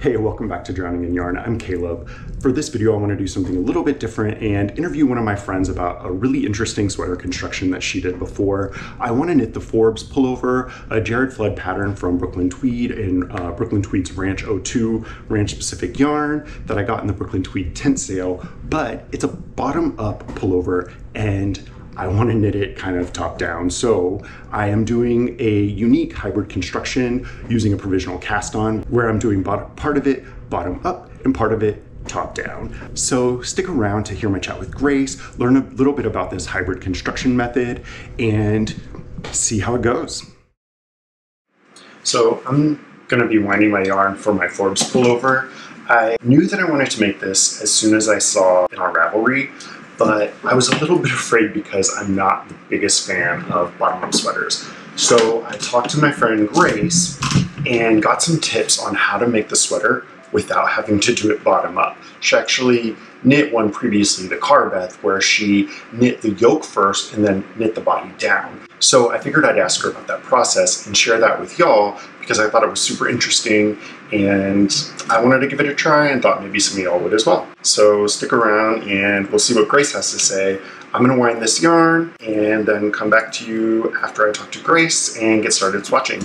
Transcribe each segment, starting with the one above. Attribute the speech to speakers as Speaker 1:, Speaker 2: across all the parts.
Speaker 1: Hey, welcome back to Drowning in Yarn. I'm Caleb. For this video, I want to do something a little bit different and interview one of my friends about a really interesting sweater construction that she did before. I want to knit the Forbes pullover, a Jared Flood pattern from Brooklyn Tweed in Brooklyn Tweed's Ranch 02 Ranch Specific yarn that I got in the Brooklyn Tweed tent sale, but it's a bottom-up pullover and I want to knit it kind of top down. So I am doing a unique hybrid construction using a provisional cast on where I'm doing part of it bottom up and part of it top down. So stick around to hear my chat with Grace, learn a little bit about this hybrid construction method and see how it goes. So I'm going to be winding my yarn for my Forbes pullover. I knew that I wanted to make this as soon as I saw in our Ravelry, but I was a little bit afraid because I'm not the biggest fan of bottom-up sweaters. So I talked to my friend Grace and got some tips on how to make the sweater without having to do it bottom-up. She actually knit one previously, the Carbeth, where she knit the yoke first and then knit the body down. So I figured I'd ask her about that process and share that with y'all because I thought it was super interesting and I wanted to give it a try and thought maybe some of y'all would as well. So stick around and we'll see what Grace has to say. I'm gonna wind this yarn and then come back to you after I talk to Grace and get started swatching.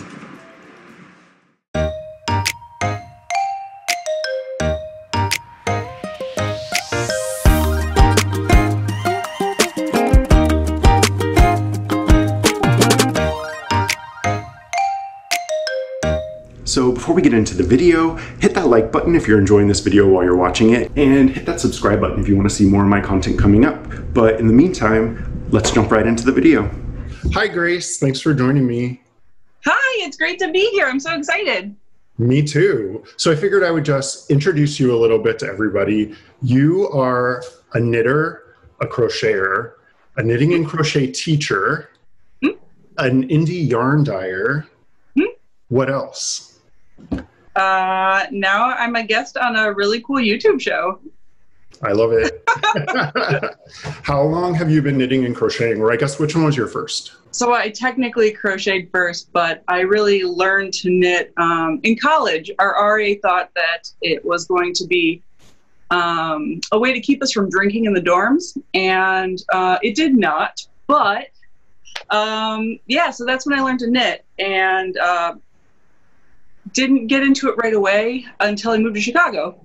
Speaker 1: So before we get into the video, hit that like button if you're enjoying this video while you're watching it, and hit that subscribe button if you want to see more of my content coming up. But in the meantime, let's jump right into the video. Hi Grace, thanks for joining me.
Speaker 2: Hi, it's great to be here. I'm so excited.
Speaker 1: Me too. So I figured I would just introduce you a little bit to everybody. You are a knitter, a crocheter, a knitting and crochet teacher, an indie yarn dyer. What else?
Speaker 2: Now I'm a guest on a really cool YouTube show.
Speaker 1: I love it. How long have you been knitting and crocheting? Or I guess which one was your first?
Speaker 2: So I technically crocheted first, but I really learned to knit in college. Our RA thought that it was going to be a way to keep us from drinking in the dorms, and it did not. But yeah, so that's when I learned to knit, and didn't get into it right away until I moved to Chicago.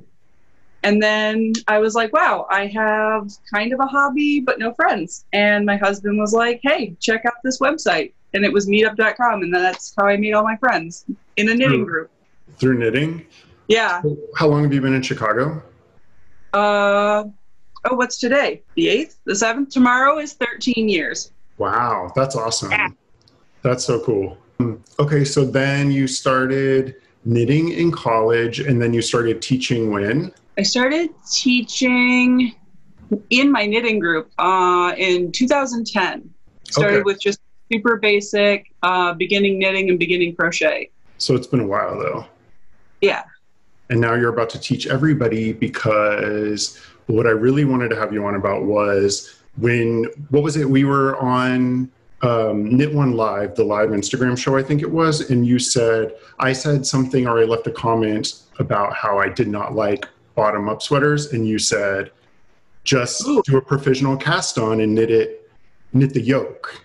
Speaker 2: And then I was like, wow, I have kind of a hobby, but no friends. And my husband was like, hey, check out this website. And it was meetup.com. And that's how I made all my friends in a knitting group.
Speaker 1: Through knitting?
Speaker 2: Yeah.
Speaker 1: How long have you been in Chicago?
Speaker 2: Oh, what's today? The 8th? The 7th? Tomorrow is 13 years.
Speaker 1: Wow, that's awesome.
Speaker 2: Yeah.
Speaker 1: That's so cool. Okay, so then you started knitting in college and then you started teaching when?
Speaker 2: I started teaching in my knitting group in 2010. Started with just super basic beginning knitting and beginning crochet.
Speaker 1: So it's been a while though.
Speaker 2: Yeah.
Speaker 1: And now you're about to teach everybody because what I really wanted to have you on about was what was it? We were on Knit One Live, the live Instagram show, I think it was, and you said, I said something or I left a comment about how I did not like bottom-up sweaters, and you said, just do a provisional cast on and knit the yoke.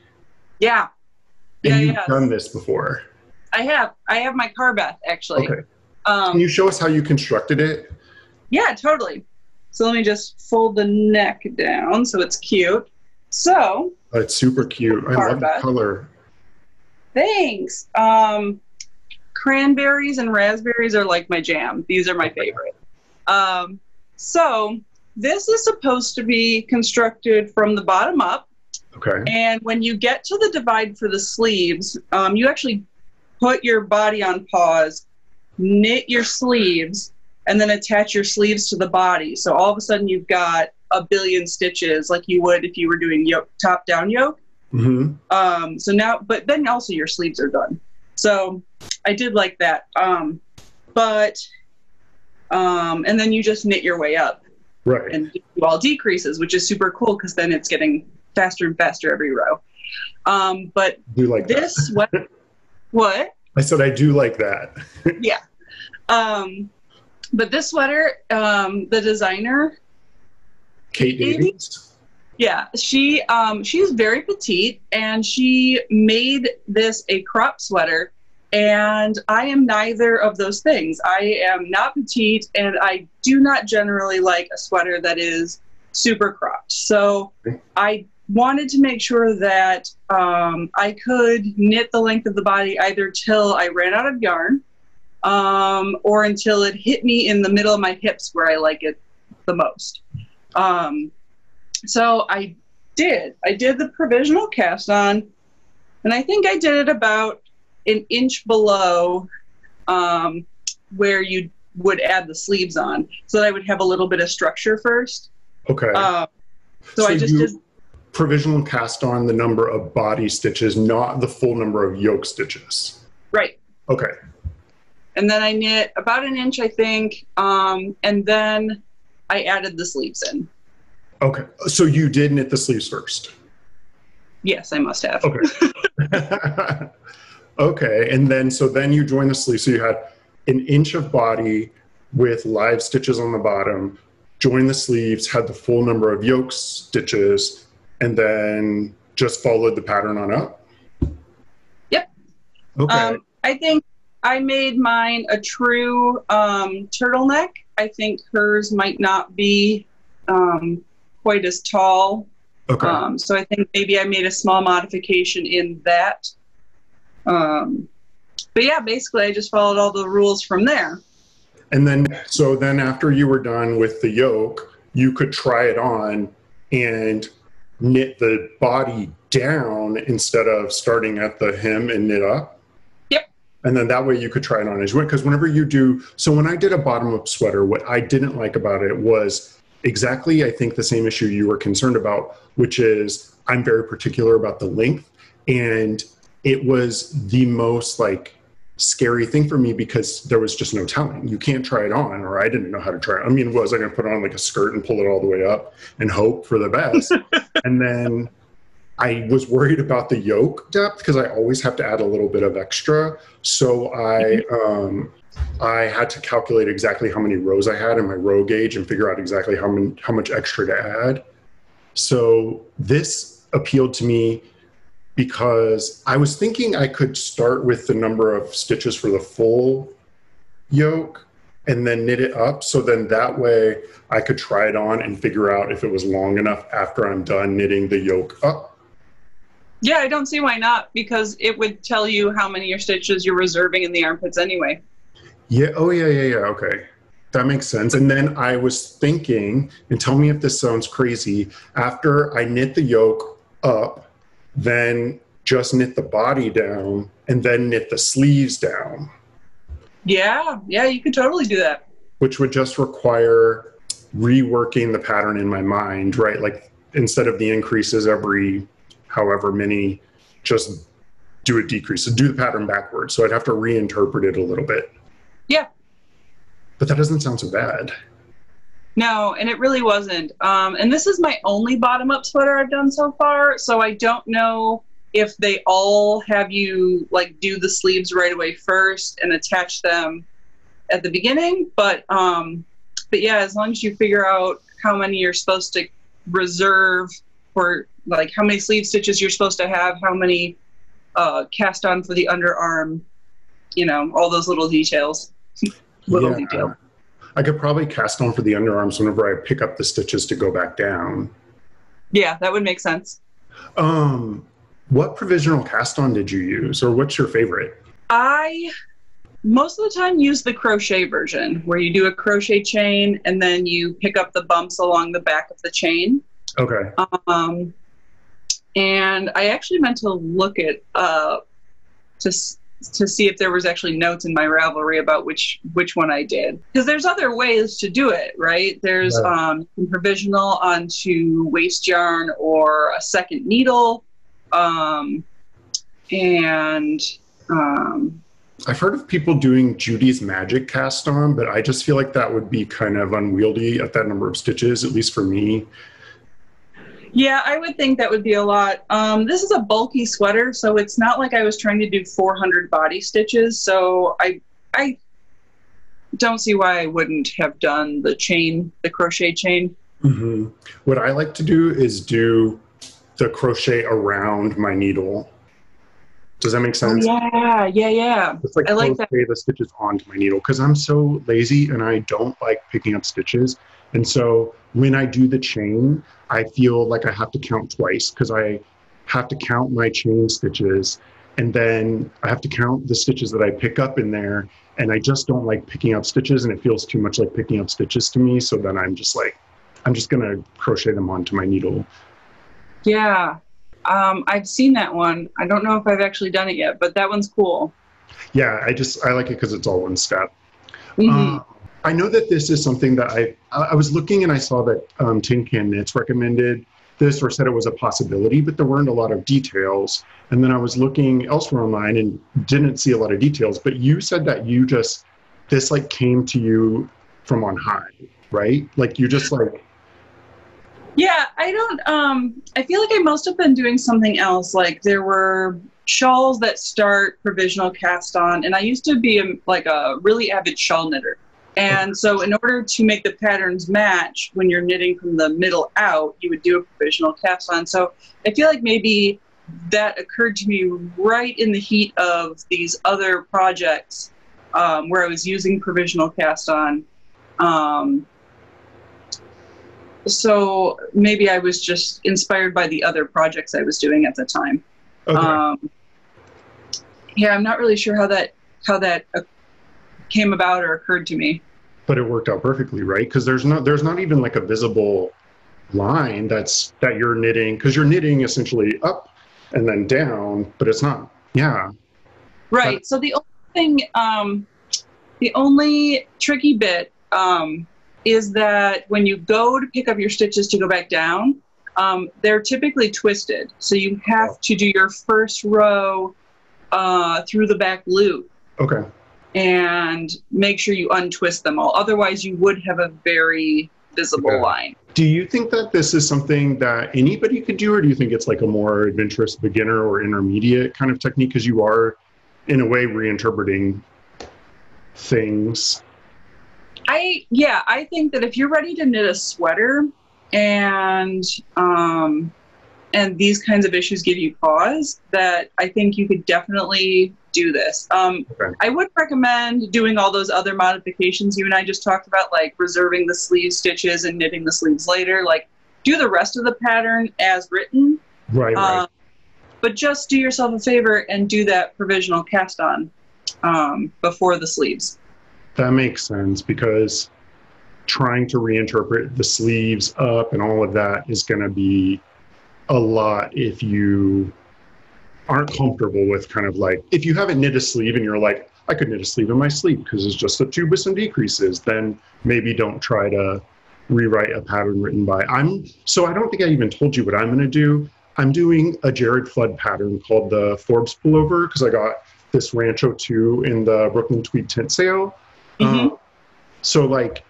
Speaker 1: Yeah. And you've done this before.
Speaker 2: I have my Carbeth, actually.
Speaker 1: Okay. Can you show us how you constructed it?
Speaker 2: Yeah, totally. So let me just fold the neck down so it's cute. So
Speaker 1: it's super cute. I love the color.
Speaker 2: Thanks. Cranberries and raspberries are like my jam. These are my favorite. So this is supposed to be constructed from the bottom up.
Speaker 1: Okay.
Speaker 2: And when you get to the divide for the sleeves, you actually put your body on pause, knit your sleeves, and then attach your sleeves to the body. So all of a sudden you've got a billion stitches like you would if you were doing yoke, top down yoke. Mm-hmm. So now, but then also your sleeves are done. So I did like that. And then you just knit your way up.
Speaker 1: Right.
Speaker 2: And do all decreases, which is super cool because then it's getting faster and faster every row. But
Speaker 1: do like
Speaker 2: this,
Speaker 1: what? I said I do like that.
Speaker 2: Yeah. But this sweater, the designer,
Speaker 1: Kate Davies?
Speaker 2: Yeah, she's very petite, and she made this a crop sweater, and I am neither of those things. I am not petite, and I do not generally like a sweater that is super cropped. So I wanted to make sure that I could knit the length of the body either till I ran out of yarn, or until it hit me in the middle of my hips where I like it the most. So I did the provisional cast on, and I think I did it about an inch below where you would add the sleeves on, so that I would have a little bit of structure first.
Speaker 1: Okay.
Speaker 2: So I just did
Speaker 1: provisional cast on the number of body stitches, not the full number of yoke stitches.
Speaker 2: Right.
Speaker 1: Okay.
Speaker 2: And then I knit about an inch, I think, and then I added the sleeves in.
Speaker 1: Okay, so you did knit the sleeves first?
Speaker 2: Yes, I must have.
Speaker 1: Okay. Okay, and then you joined the sleeves. So you had an inch of body with live stitches on the bottom, joined the sleeves, had the full number of yoke stitches, and then just followed the pattern on up?
Speaker 2: Yep.
Speaker 1: Okay.
Speaker 2: I think I made mine a true turtleneck. I think hers might not be quite as tall.
Speaker 1: Okay.
Speaker 2: So I think maybe I made a small modification in that. But yeah, basically I just followed all the rules from there.
Speaker 1: And then, so then after you were done with the yoke, you could try it on and knit the body down instead of starting at the hem and knit up.
Speaker 2: Yep.
Speaker 1: And then that way you could try it on as you went. Because whenever you do, so when I did a bottom-up sweater, what I didn't like about it was exactly, I think, the same issue you were concerned about, which is I'm very particular about the length. And it was the most like scary thing for me because there was just no telling. You can't try it on, or I didn't know how to try it. I mean, was I going to put on like a skirt and pull it all the way up and hope for the best? And then I was worried about the yoke depth because I always have to add a little bit of extra. So I had to calculate exactly how many rows I had in my row gauge and figure out exactly how much extra to add. So this appealed to me because I was thinking I could start with the number of stitches for the full yoke and then knit it up. So then that way I could try it on and figure out if it was long enough after I'm done knitting the yoke up.
Speaker 2: Yeah, I don't see why not, because it would tell you how many your stitches you're reserving in the armpits anyway.
Speaker 1: Yeah. Oh, yeah. Okay. That makes sense. And then I was thinking, and tell me if this sounds crazy, after I knit the yoke up, then just knit the body down and then knit the sleeves down. Yeah,
Speaker 2: you could totally do that.
Speaker 1: Which would just require reworking the pattern in my mind, right? Like instead of the increases every however many, just do a decrease. So do the pattern backwards. So I'd have to reinterpret it a little bit.
Speaker 2: Yeah.
Speaker 1: But that doesn't sound so bad.
Speaker 2: No, and it really wasn't. And this is my only bottom-up sweater I've done so far, so I don't know if they all have you like do the sleeves right away first and attach them at the beginning. But yeah, as long as you figure out how many you're supposed to reserve for, like how many sleeve stitches you're supposed to have, how many cast on for the underarm, you know, all those little details. Detail.
Speaker 1: I could probably cast on for the underarms whenever I pick up the stitches to go back down.
Speaker 2: Yeah, that would make sense.
Speaker 1: What provisional cast on did you use, or what's your favorite?
Speaker 2: I most of the time use the crochet version, where you do a crochet chain and then you pick up the bumps along the back of the chain.
Speaker 1: Okay.
Speaker 2: And I actually meant to look at to see if there was actually notes in my Ravelry about which one I did, because there's other ways to do it, right? There's provisional onto waste yarn or a second needle, and
Speaker 1: I've heard of people doing Judy's Magic cast on, but I just feel like that would be kind of unwieldy at that number of stitches, at least for me.
Speaker 2: Yeah, I would think that would be a lot. This is a bulky sweater, so it's not like I was trying to do 400 body stitches. So I don't see why I wouldn't have done the chain, the crochet chain.
Speaker 1: Mm-hmm. What I like to do is do the crochet around my needle. Does that make sense?
Speaker 2: Oh, yeah.
Speaker 1: It's like
Speaker 2: I like
Speaker 1: crochet
Speaker 2: that.
Speaker 1: the stitches onto my needle because I'm so lazy and I don't like picking up stitches. And so when I do the chain, I feel like I have to count twice because I have to count my chain stitches and then I have to count the stitches that I pick up in there. And I just don't like picking up stitches and it feels too much like picking up stitches to me. So then I'm just like, I'm just going to crochet them onto my needle.
Speaker 2: Yeah. I've seen that one. I don't know if I've actually done it yet, but that one's cool.
Speaker 1: Yeah, I like it because it's all one step.
Speaker 2: Mm-hmm.
Speaker 1: I know that this is something that I was looking and I saw that Tin Can Knits recommended this or said it was a possibility, but there weren't a lot of details. And then I was looking elsewhere online and didn't see a lot of details, but you said that this like came to you from on high, right? Like you just like...
Speaker 2: Yeah, I feel like I must have been doing something else. Like there were shawls that start provisional cast on, and I used to be a really avid shawl knitter. And so in order to make the patterns match when you're knitting from the middle out, you would do a provisional cast on. So I feel like maybe that occurred to me right in the heat of these other projects where I was using provisional cast on. So maybe I was just inspired by the other projects I was doing at the time.
Speaker 1: Okay.
Speaker 2: Yeah, I'm not really sure how that came about or occurred to me.
Speaker 1: But it worked out perfectly, right? Because there's not even like a visible line that you're knitting, because you're knitting essentially up and then down, but it's not. Yeah.
Speaker 2: Right. So the only thing, the only tricky bit is that when you go to pick up your stitches to go back down, they're typically twisted. So you have to do your first row through the back loop.
Speaker 1: Okay.
Speaker 2: And make sure you untwist them all. Otherwise, you would have a very visible line.
Speaker 1: Do you think that this is something that anybody could do, or do you think it's like a more adventurous beginner or intermediate kind of technique? Because you are, in a way, reinterpreting things.
Speaker 2: I think that if you're ready to knit a sweater and these kinds of issues give you pause, that I think you could definitely do this.
Speaker 1: Okay.
Speaker 2: I would recommend doing all those other modifications you and I just talked about, like reserving the sleeve stitches and knitting the sleeves later. Like do the rest of the pattern as written.
Speaker 1: Right.
Speaker 2: But just do yourself a favor and do that provisional cast on before the sleeves.
Speaker 1: That makes sense, because trying to reinterpret the sleeves up and all of that is going to be a lot if you aren't comfortable with kind of like, if you haven't knit a sleeve and you're like, I could knit a sleeve in my sleeve because it's just a tube with some decreases, then maybe don't try to rewrite a pattern written by. So I don't think I even told you what I'm going to do. I'm doing a Jared Flood pattern called the Forbes pullover because I got this Rancho 2 in the Brooklyn Tweed tent sale.
Speaker 2: Mm-hmm.
Speaker 1: So like,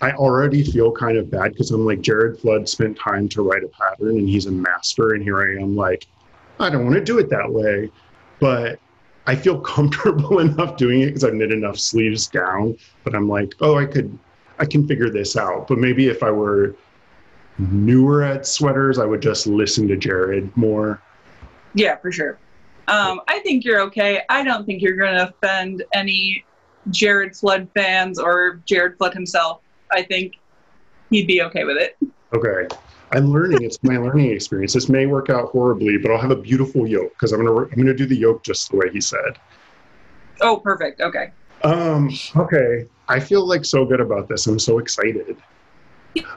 Speaker 1: I already feel kind of bad because I'm like, Jared Flood spent time to write a pattern and he's a master, and here I am like, I don't want to do it that way. But I feel comfortable enough doing it because I've knit enough sleeves down, but I'm like, oh, I can figure this out. But maybe if I were newer at sweaters, I would just listen to Jared more.
Speaker 2: Yeah, for sure. I think you're okay. I don't think you're going to offend any Jared Flood fans or Jared Flood himself. I think he'd be okay with it.
Speaker 1: Okay. I'm learning. It's my learning experience. This may work out horribly, but I'll have a beautiful yoke because I'm gonna do the yoke just the way he said.
Speaker 2: Oh, perfect. Okay.
Speaker 1: Okay. I feel like so good about this. I'm so excited.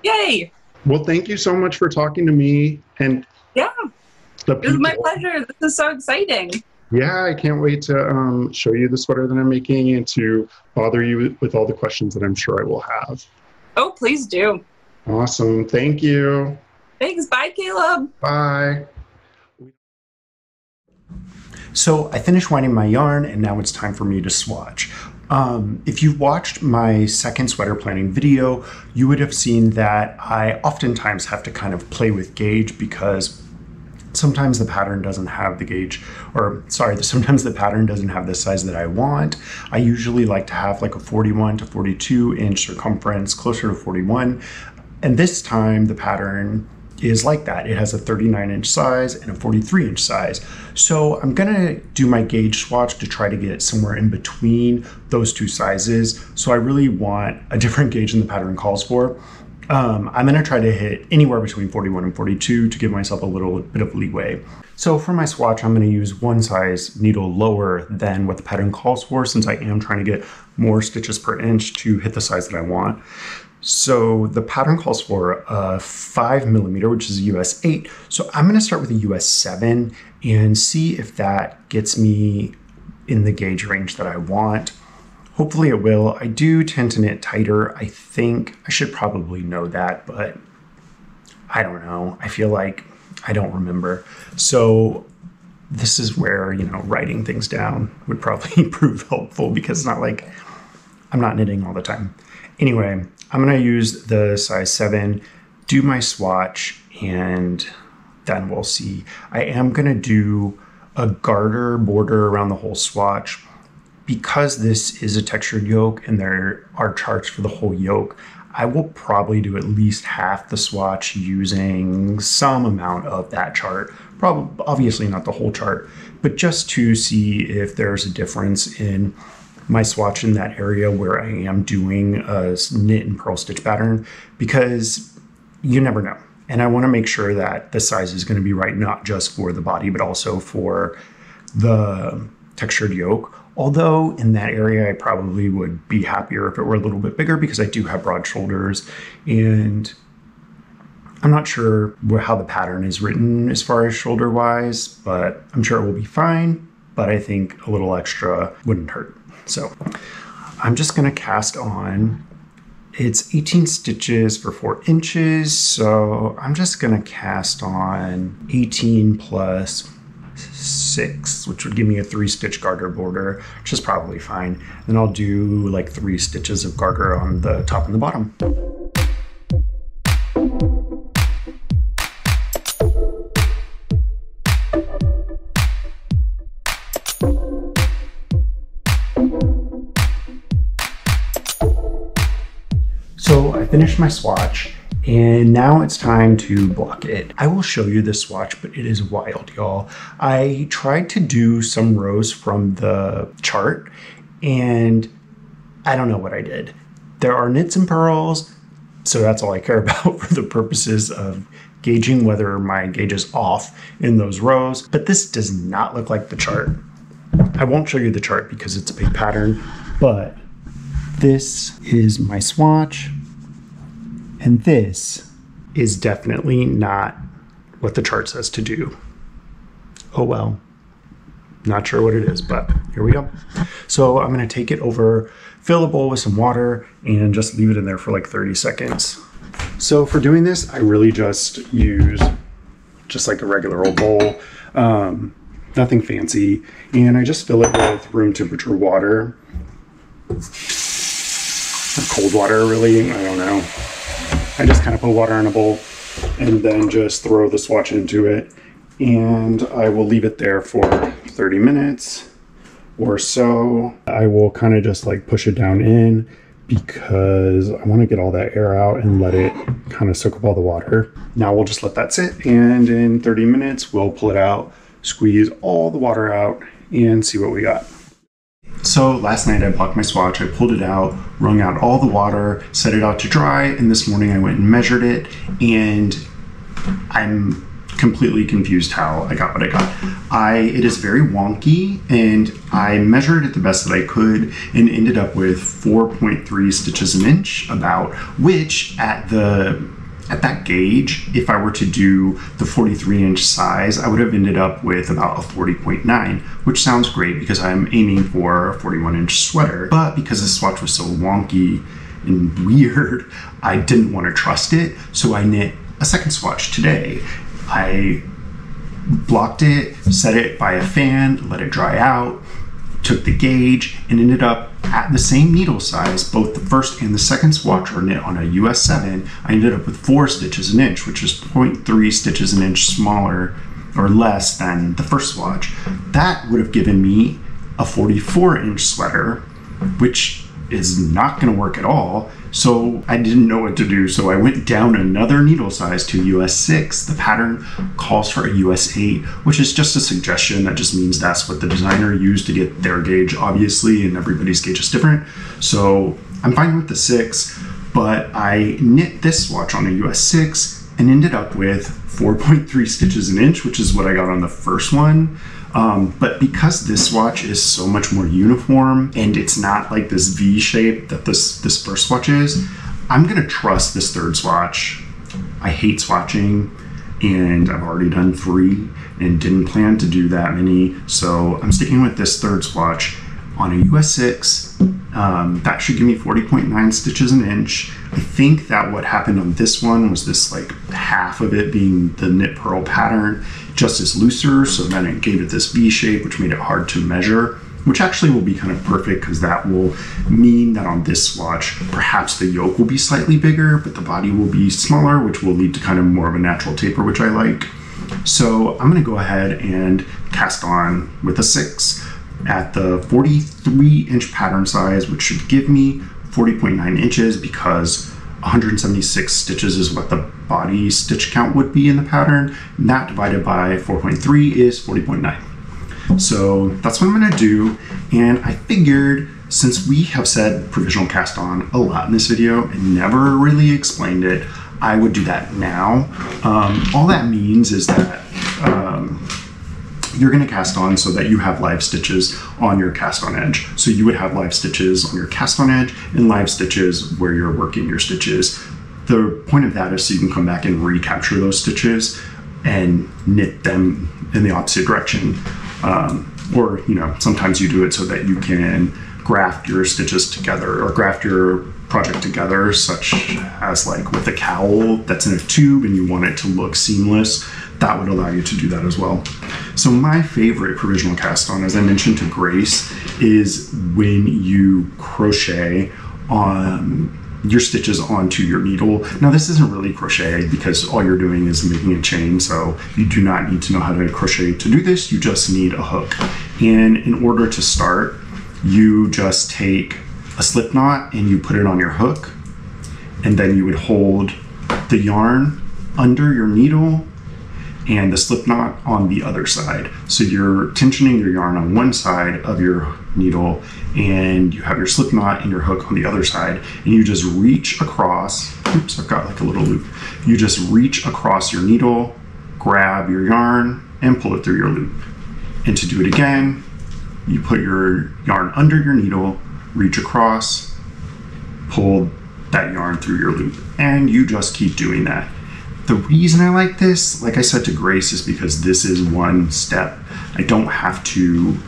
Speaker 2: Yay!
Speaker 1: Well, thank you so much for talking to me. And
Speaker 2: yeah, it was my pleasure. This is so exciting.
Speaker 1: Yeah, I can't wait to show you the sweater that I'm making and to bother you with all the questions that I'm sure I will have.
Speaker 2: Oh, please do.
Speaker 1: Awesome. Thank you.
Speaker 2: Thanks. Bye, Caleb.
Speaker 1: Bye.
Speaker 3: So I finished winding my yarn and now it's time for me to swatch. If you've watched my second sweater planning video, you would have seen that I oftentimes have to kind of play with gauge because sometimes the pattern doesn't have the gauge, or sorry, sometimes the pattern doesn't have the size that I want. I usually like to have like a 41 to 42 inch circumference, closer to 41. And this time the pattern is like that. It has a 39 inch size and a 43 inch size. So I'm gonna do my gauge swatch to try to get somewhere in between those two sizes. So I really want a different gauge than the pattern calls for. I'm gonna try to hit anywhere between 41 and 42 to give myself a little bit of leeway. So for my swatch, I'm gonna use one size needle lower than what the pattern calls for, since I am trying to get more stitches per inch to hit the size that I want. So the pattern calls for a 5mm, which is a US 8. So I'm gonna start with a US 7 and see if that gets me in the gauge range that I want. Hopefully it will. I do tend to knit tighter. I think I should probably know that, but I don't know. I feel like I don't remember. So this is where, you know, writing things down would probably prove helpful, because it's not like I'm not knitting all the time. Anyway, I'm gonna use the size 7, do my swatch, and then we'll see. I am gonna do a garter border around the whole swatch. Because this is a textured yoke and there are charts for the whole yoke, I will probably do at least half the swatch using some amount of that chart. Probably, obviously not the whole chart, but just to see if there's a difference in my swatch in that area where I am doing a knit and purl stitch pattern, because you never know. And I want to make sure that the size is going to be right, not just for the body, but also for the textured yoke. Although in that area, I probably would be happier if it were a little bit bigger, because I do have broad shoulders, and I'm not sure how the pattern is written as far as shoulder wise, but I'm sure it will be fine. But I think a little extra wouldn't hurt. So I'm just gonna cast on. It's 18 stitches for 4 inches. So I'm just gonna cast on 18 plus 6, which would give me a 3-stitch garter border, which is probably fine. Then I'll do like 3 stitches of garter on the top and the bottom. So I finished my swatch, and now it's time to block it. I will show you this swatch, but it is wild, y'all. I tried to do some rows from the chart, and I don't know what I did. There are knits and purls, so that's all I care about for the purposes of gauging whether my gauge is off in those rows. But this does not look like the chart. I won't show you the chart because it's a big pattern, but this is my swatch. And this is definitely not what the chart says to do. Oh well, not sure what it is, but here we go. So I'm gonna take it over, fill a bowl with some water, and just leave it in there for like 30 seconds. So for doing this, I really just use just like a regular old bowl, nothing fancy. And I just fill it with room temperature water. Or cold water, really, I don't know. I just kind of put water in a bowl and then just throw the swatch into it, and I will leave it there for 30 minutes or so. I will kind of just like push it down in because I want to get all that air out and let it kind of soak up all the water. Now we'll just let that sit, and in 30 minutes we'll pull it out, squeeze all the water out, and see what we got. So last night I blocked my swatch, I pulled it out, wrung out all the water, set it out to dry, and this morning I went and measured it, and I'm completely confused how I got what I got. It is very wonky, and I measured it the best that I could and ended up with 4.3 stitches an inch about, which at that gauge, if I were to do the 43-inch size, I would have ended up with about a 40.9, which sounds great because I'm aiming for a 41-inch sweater. But because the swatch was so wonky and weird, I didn't want to trust it, so I knit a second swatch today. I blocked it, set it by a fan, let it dry out, took the gauge, and ended up at the same needle size. Both the first and the second swatch were knit on a US 7. I ended up with 4 stitches an inch, which is 0.3 stitches an inch smaller or less than the first swatch. That would have given me a 44-inch sweater, which is not going to work at all. So I didn't know what to do. So I went down another needle size to US 6. The pattern calls for a US 8, which is just a suggestion. That just means that's what the designer used to get their gauge, obviously, and everybody's gauge is different. So I'm fine with the 6, but I knit this swatch on a US 6 and ended up with 4.3 stitches an inch, which is what I got on the first one. But because this swatch is so much more uniform and it's not like this V shape that this first swatch is, I'm gonna trust this third swatch. I hate swatching, and I've already done 3 and didn't plan to do that many. So I'm sticking with this third swatch on a US 6. That should give me 40.9 stitches an inch. I think that what happened on this one was this like half of it being the knit purl pattern just is looser, so then it gave it this V shape, which made it hard to measure, which actually will be kind of perfect because that will mean that on this swatch, perhaps the yoke will be slightly bigger, but the body will be smaller, which will lead to kind of more of a natural taper, which I like. So I'm gonna go ahead and cast on with a 6 at the 43-inch pattern size, which should give me 40.9 inches because 176 stitches is what the body stitch count would be in the pattern. And that divided by 4.3 is 40.9. So that's what I'm gonna do. And I figured, since we have said provisional cast on a lot in this video and never really explained it, I would do that now. All that means is that you're going to cast on so that you have live stitches on your cast on edge. So you would have live stitches on your cast on edge and live stitches where you're working your stitches. The point of that is so you can come back and recapture those stitches and knit them in the opposite direction. Or, you know, sometimes you do it so that you can graft your stitches together or graft your project together, such as like with a cowl that's in a tube and you want it to look seamless. That would allow you to do that as well. So my favorite provisional cast on, as I mentioned to Grace, is when you crochet on your stitches onto your needle. Now this isn't really crochet because all you're doing is making a chain, so you do not need to know how to crochet to do this. You just need a hook. And in order to start, you just take a slip knot and you put it on your hook, and then you would hold the yarn under your needle and the slip knot on the other side. So you're tensioning your yarn on one side of your needle and you have your slip knot and your hook on the other side, and you just reach across. Oops, I've got like a little loop. You just reach across your needle, grab your yarn and pull it through your loop. And to do it again, you put your yarn under your needle, reach across, pull that yarn through your loop, and you just keep doing that. The reason I like this, like I said to Grace, is because this is one step. I don't have to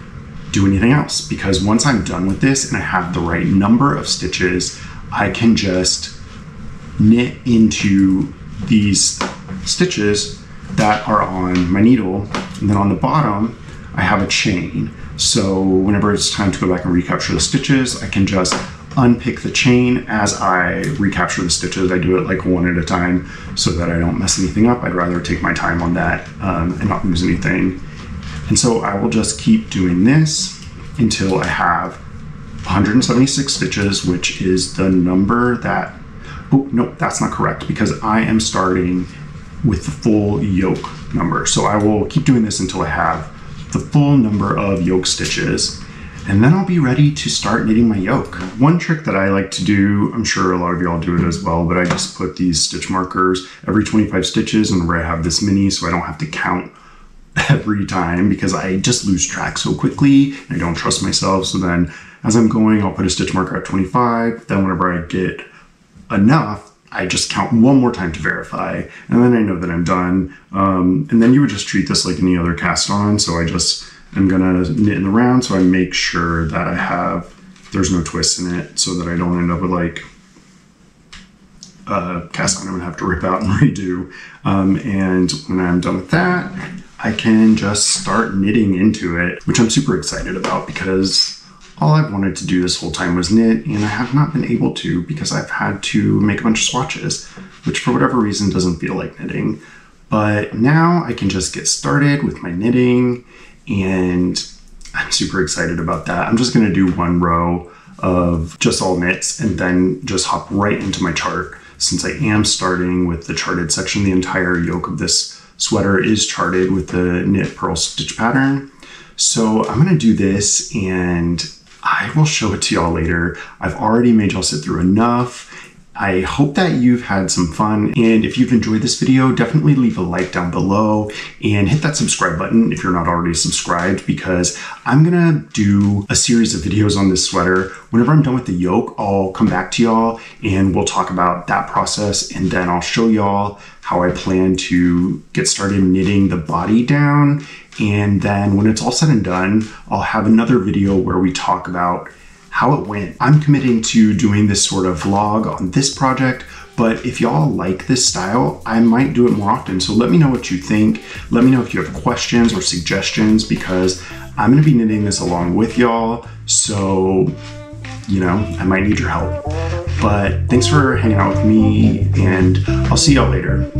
Speaker 3: do anything else, because once I'm done with this and I have the right number of stitches, I can just knit into these stitches that are on my needle, and then on the bottom I have a chain. So whenever it's time to go back and recapture the stitches, I can just unpick the chain as I recapture the stitches. I do it like one at a time so that I don't mess anything up. I'd rather take my time on that and not lose anything. And so I will just keep doing this until I have 176 stitches, which is the number that, oh, no, that's not correct, because I am starting with the full yoke number. So I will keep doing this until I have the full number of yoke stitches, and then I'll be ready to start knitting my yoke. One trick that I like to do, I'm sure a lot of y'all do it as well, but I just put these stitch markers every 25 stitches, and where I have this many so I don't have to count every time, because I just lose track so quickly and I don't trust myself. So then as I'm going, I'll put a stitch marker at 25. Then whenever I get enough, I just count one more time to verify, and then I know that I'm done. And then you would just treat this like any other cast on. So I just am gonna knit in the round, so I make sure that there's no twists in it, so that I don't end up with like a cast on I'm gonna have to rip out and redo. And when I'm done with that, I can just start knitting into it, which I'm super excited about, because all I've wanted to do this whole time was knit, and I have not been able to because I've had to make a bunch of swatches, which for whatever reason doesn't feel like knitting. But now I can just get started with my knitting, and I'm super excited about that. I'm just gonna do one row of just all knits and then just hop right into my chart. Since I am starting with the charted section, the entire yoke of this sweater is charted with the knit purl stitch pattern. So I'm gonna do this and I will show it to y'all later. I've already made y'all sit through enough. I hope that you've had some fun, and if you've enjoyed this video, definitely leave a like down below and hit that subscribe button if you're not already subscribed, because I'm gonna do a series of videos on this sweater. Whenever I'm done with the yoke, I'll come back to y'all and we'll talk about that process, and then I'll show y'all how I plan to get started knitting the body down. And then when it's all said and done, I'll have another video where we talk about how it went. I'm committing to doing this sort of vlog on this project, but if y'all like this style, I might do it more often. So let me know what you think. Let me know if you have questions or suggestions, because I'm gonna be knitting this along with y'all. So, you know, I might need your help. But thanks for hanging out with me, and I'll see y'all later.